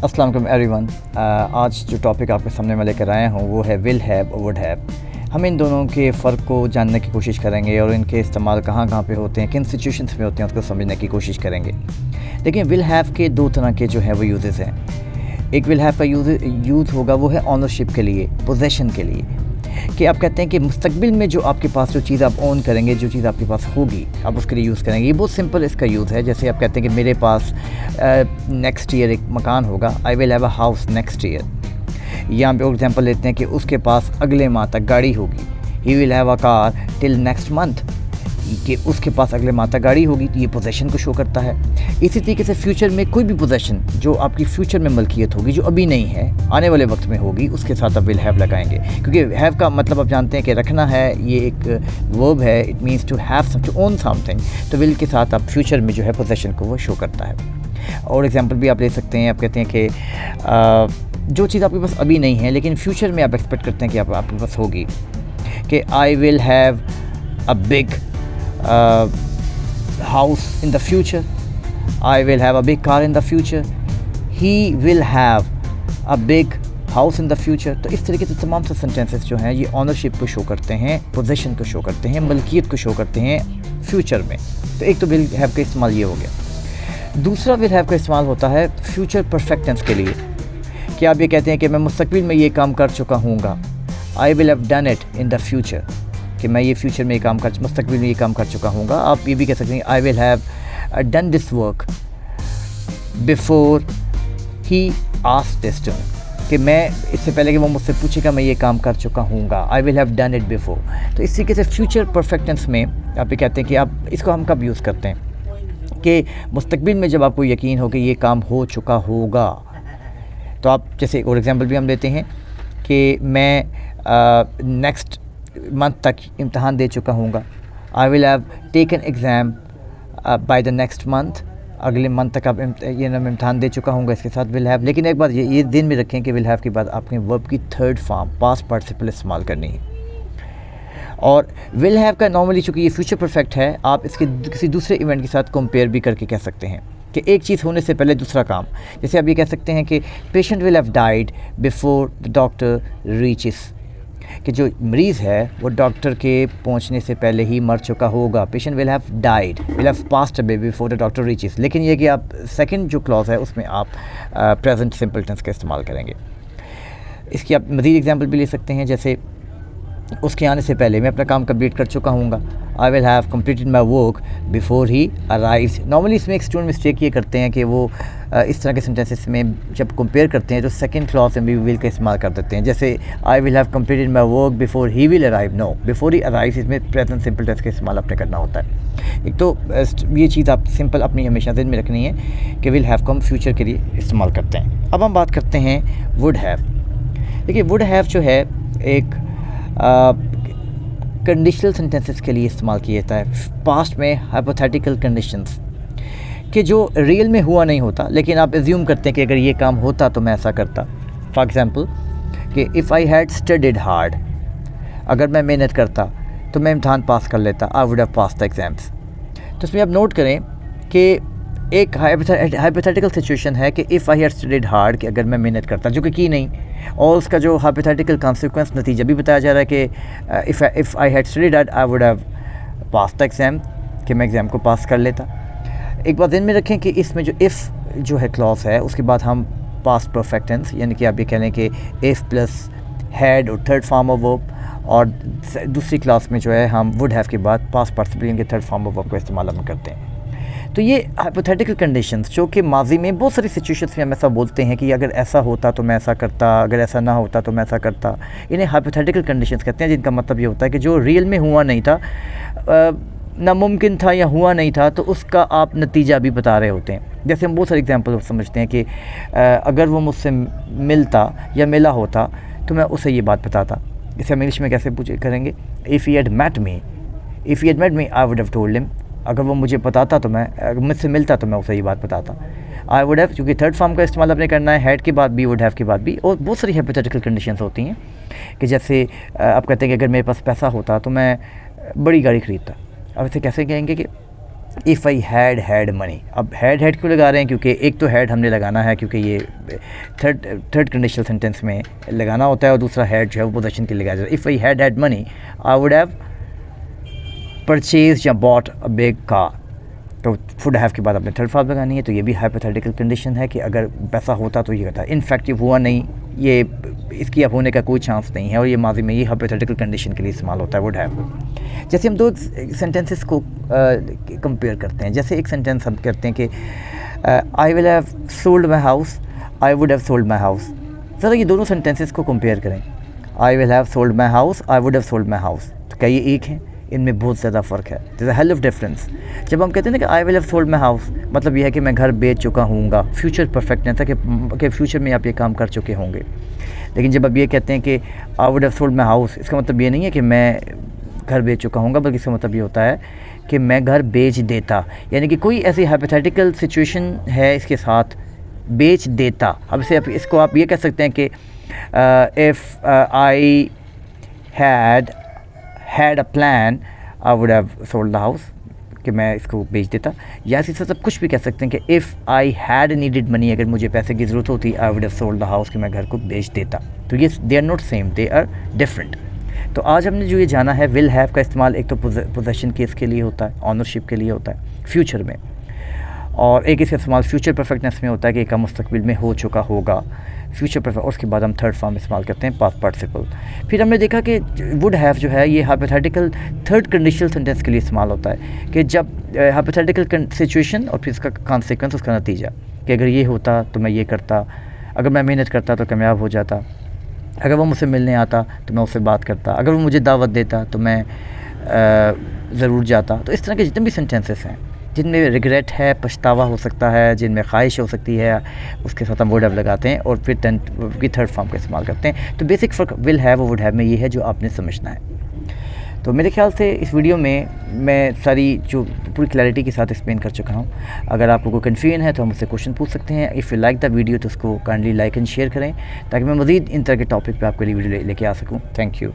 अस्सलाम वालेकुम एवरीवन। आज जो टॉपिक आपके सामने मैं लेकर आया हूँ वो है विल हैव और वुड हैव। हम इन दोनों के फ़र्क को जानने की कोशिश करेंगे और इनके इस्तेमाल कहाँ कहाँ पे होते हैं, किन सिचुएशंस में होते हैं, उसको समझने की कोशिश करेंगे। देखिए, विल हैव के दो तरह के जो है वो यूजेस हैं। एक विल हैव का यूज़ होगा वो है ऑनरशिप के लिए, पोजेसन के लिए, कि आप कहते हैं कि मुस्तकबिल में जो आपके पास जो चीज़ आप ओन करेंगे, जो चीज़ आपके पास होगी, आप उसके लिए यूज़ करेंगे। ये बहुत सिंपल इसका यूज़ है। जैसे आप कहते हैं कि मेरे पास नेक्स्ट ईयर एक मकान होगा, आई will have a house next year. यहाँ पे एग्जांपल लेते हैं कि उसके पास अगले माह तक गाड़ी होगी, he will have a car till next month, कि उसके पास अगले माह तक गाड़ी होगी। तो ये पोजेसन को शो करता है। इसी तरीके से फ्यूचर में कोई भी पोजेसन जो आपकी फ्यूचर में मलकियत होगी, जो अभी नहीं है, आने वाले वक्त में होगी, उसके साथ आप विल हैव लगाएंगे। क्योंकि हैव का मतलब आप जानते हैं कि रखना है, ये एक वर्ब है, it means to have to own something. तो विल के साथ आप फ्यूचर में जो है पोजेसन को वो शो करता है। और एग्जाम्पल भी आप ले सकते हैं। आप कहते हैं कि जो चीज़ आपके पास अभी नहीं है लेकिन फ्यूचर में आप एक्सपेक्ट करते हैं कि आपके पास होगी, कि I will have a big house in the future, I will have a big car in the future, he will have a big house in the future। तो इस तरीके से तमाम से सेंटेंसेस जो हैं ये ऑनरशिप को शो करते हैं, पोजेसन को शो करते हैं, मलकियत को शो करते हैं फ्यूचर में। तो एक तो विल हैव का इस्तेमाल ये हो गया। दूसरा विल हैव का इस्तेमाल होता है फ्यूचर परफेक्ट टेंस के लिए, कि आप ये कहते हैं कि मैं मुस्तकबिल में ये काम कर चुका हूँगा, I will have done it in the future, कि मैं ये फ्यूचर में ये काम कर, मुस्तकबिल में ये काम कर चुका हूँगा। आप ये भी कह सकते हैं I will have done this work before he asked this to me, कि मैं इससे पहले कि वो मुझसे पूछेगा मैं ये काम कर चुका हूँगा, I will have done it before. तो इस तरीके से फ्यूचर परफेक्ट टेंस में आप ये कहते हैं कि आप इसको हम कब यूज़ करते हैं, कि मुस्तकबिल में जब आपको यकीन हो कि ये काम हो चुका होगा। तो आप जैसे और एग्जाम्पल भी हम देते हैं कि मैं नेक्स्ट मंथ तक इम्तहान दे चुका हूँगा, I will have taken exam by the next month, अगले मंथ तक आप ये मैं इम्तहान दे चुका हूँगा। इसके साथ विल हैव। लेकिन एक बात ये दिन में रखें कि विल हैव के बाद आपने वर्ब की थर्ड फॉर्म पास्ट पार्टिसिपल इस्तेमाल करनी है। और विल हैव का नॉर्मली चूँकि ये फ्यूचर परफेक्ट है, आप इसके किसी दूसरे इवेंट के साथ कंपेयर भी करके कह सकते हैं कि एक चीज़ होने से पहले दूसरा काम। जैसे आप ये कह सकते हैं कि patient will have died before the doctor reaches, कि जो मरीज़ है वो डॉक्टर के पहुंचने से पहले ही मर चुका होगा। Patient will have died, will have passed away before the doctor reaches. लेकिन ये कि आप सेकंड जो क्लॉज है उसमें आप प्रेजेंट सिंपल टेंस का इस्तेमाल करेंगे। इसकी आप मज़ीद एग्जांपल भी ले सकते हैं। जैसे उसके आने से पहले मैं अपना काम कंप्लीट कर चुका हूँगा, I will have completed my work before he arrives. Normally इसमें एक स्टूडेंट मिस्टेक ये करते हैं कि वो इस तरह के सेंटेंसेस में जब कंपेयर करते हैं तो सेकंड क्लॉज में भी विल का इस्तेमाल कर देते हैं। जैसे I will have completed my work before he will arrive, no, before he arrives इसमें प्रेजेंट सिंपल टेंस का इस्तेमाल आपने करना होता है। एक तो ये चीज़ आप सिंपल अपनी हमेशा ज़हन में रखनी है कि विल हैव को हम फ्यूचर के लिए इस्तेमाल करते हैं। अब हम बात करते हैं वुड हैव। देखिए, वुड हैव जो है एक कंडीशनल सेंटेंसेस के लिए इस्तेमाल किया जाता है। पास्ट में हाइपोथेटिकल कंडीशंस, कि जो रियल में हुआ नहीं होता लेकिन आप एज्यूम करते हैं कि अगर ये काम होता तो मैं ऐसा करता। फॉर एग्ज़ाम्पल कि if I had studied hard, अगर मैं मेहनत करता तो मैं इम्तहान पास कर लेता, आई would have pass the exams. तो इसमें आप नोट करें कि एक हाइपोथेटिकल सिचुएशन है कि if I had studied hard, कि अगर मैं मेहनत करता, जो कि की नहीं, और उसका जो हाइपोथेटिकल कॉन्सिक्वेंस नतीजा भी बताया जा रहा है कि if I had studied hard I would have pass the exam, कि मैं एग्ज़ाम को पास कर लेता। एक बात ध्यान में रखें कि इसमें जो इफ़ जो है क्लॉज है उसके बाद हम पास्ट परफेक्ट टेंस, यानी कि आप ये कह लें कि इफ़ प्लस हैड और थर्ड फॉर्म ऑफ वर्ब, और दूसरी क्लास में जो है हम वुड हैव के बाद पास्ट पार्टिसिपल यानी कि थर्ड फॉर्म ऑफ वर्ब का इस्तेमाल हम करते हैं। तो ये हाइपोथेटिकल कंडीशंस जो कि माजी में बहुत सारी सिचुएशंस में हम ऐसा बोलते हैं कि अगर ऐसा होता तो मैं ऐसा करता, अगर ऐसा ना होता तो मैं ऐसा करता, इन्हें हाइपोथेटिकल कंडीशंस कहते हैं, जिनका मतलब ये होता है कि जो रियल में हुआ नहीं था, नामुमकिन था या हुआ नहीं था, तो उसका आप नतीजा भी बता रहे होते हैं। जैसे हम बहुत सारे एग्जांपल समझते हैं कि अगर वो मुझसे मिलता या मिला होता तो मैं उसे ये बात बताता। इसे हम इंग्लिश में कैसे पूछ करेंगे, if he had met me, if he had met me I would have told him, अगर वो मुझे बताता तो मैं, अगर मुझसे मिलता तो मैं उसे ये बात बताता। आई वुड हैव, क्योंकि थर्ड फॉर्म का इस्तेमाल आपने करना है हैड के बाद भी, वुड हैव के बाद भी। और बहुत सारी हाइपोथेटिकल कंडीशंस होती हैं कि जैसे आप कहते हैं कि अगर मेरे पास पैसा होता तो मैं बड़ी गाड़ी ख़रीदता। अब इसे कैसे कहेंगे कि इफ़ आई हैड मनी। अब हैड क्यों लगा रहे हैं, क्योंकि एक तो हैड हमने लगाना है क्योंकि ये थर्ड कंडीशनल सेंटेंस में लगाना होता है, और दूसरा हैड जो है वो पोजेशन के लिए लगाया जाता है। If I had money I would have purchase या बॉट अ बिग कार। तो वुड हैव के बाद अपने थर्ड फॉर्म लगानी है, तो ये भी हाइपोथेटिकल कंडीशन है कि अगर पैसा होता तो ये होता है। इनफैक्ट ये हुआ नहीं, ये इसकी अब होने का कोई चांस नहीं है, और ये माजी में ये हाइपोथेटिकल कंडीशन के लिए इस्तेमाल होता है वुड हैव। जैसे हम दो सेंटेंसेस को कंपेयर करते हैं, जैसे एक सेंटेंस हम करते हैं कि I will have sold my house, I would have sold my house. ज़रा ये दोनों सेंटेंसेस को कंपेयर करें, आई will have sold my house, I would have sold my house. तो क्या ये एक है? इनमें बहुत ज़्यादा फ़र्क है, there is a hell of difference. जब हम कहते हैं ना कि I will have sold my house, मतलब यह है कि मैं घर बेच चुका हूँगा, फ्यूचर परफेक्टनेस है कि फ्यूचर में आप ये काम कर चुके होंगे। लेकिन जब आप ये कहते हैं कि आई would have sold my house, इसका मतलब ये नहीं है कि मैं घर बेच चुका हूँगा, बल्कि इसका मतलब ये होता है कि मैं घर बेच देता, यानी कि कोई ऐसी हाइपोथेटिकल सिचुएशन है इसके साथ, बेच देता। अब इसको आप ये कह सकते हैं कि if I had a plan I would have sold the house, कि मैं इसको बेच देता। या इसी सब कुछ भी कह सकते हैं कि if I had needed money, अगर मुझे पैसे की ज़रूरत होती I would have sold the house, कि मैं घर को बेच देता। तो ये they are not same, they are different. तो आज हमने जो ये जाना है, विल हैव का इस्तेमाल एक तो पोजेशन केस के लिए होता है, ऑनरशिप के लिए होता है फ्यूचर में, और एक इसका इस्तेमाल फ्यूचर परफेक्टनेस में होता है कि एक मुस्तकबिल में हो चुका होगा, फ्यूचर परफेक्ट। और उसके बाद हम थर्ड फॉर्म इस्तेमाल करते हैं, पास्ट पार्टिसिपल। फिर हमने देखा कि वुड हैव जो है ये हाइपोथेटिकल थर्ड कंडीशनल सेंटेंस के लिए इस्तेमाल होता है, कि जब हाइपोथेटिकल सिचुएशन और फिर इसका कॉन्सिक्वेंस, उसका नतीजा, कि अगर ये होता तो मैं ये करता, अगर मैं मेहनत करता तो कामयाब हो जाता, अगर वो मुझसे मिलने आता तो मैं उससे बात करता, अगर वो मुझे दावत देता तो मैं ज़रूर जाता। तो इस तरह के जितने भी सेंटेंसेस हैं जिनमें रिग्रेट है, पछतावा हो सकता है, जिनमें ख्वाहिश हो सकती है, उसके साथ हम वुड हैव लगाते हैं और फिर थर्ड फॉर्म का इस्तेमाल करते हैं। तो बेसिक फ़र्क विल हैव और वुड हैव में ये है जो आपने समझना है। तो मेरे ख्याल से इस वीडियो में मैं सारी जो पूरी क्लैरिटी के साथ एक्सप्लेन कर चुका हूँ। अगर आपको कोई कन्फ्यूजन है तो हम उससे क्वेश्चन पूछ सकते हैं। If you like the video तो उसको काइंडली लाइक एंड शेयर करें, ताकि मैं मज़ीद इन तरह के टॉपिक पे आपके लिए वीडियो लेके आ सकूँ। Thank you.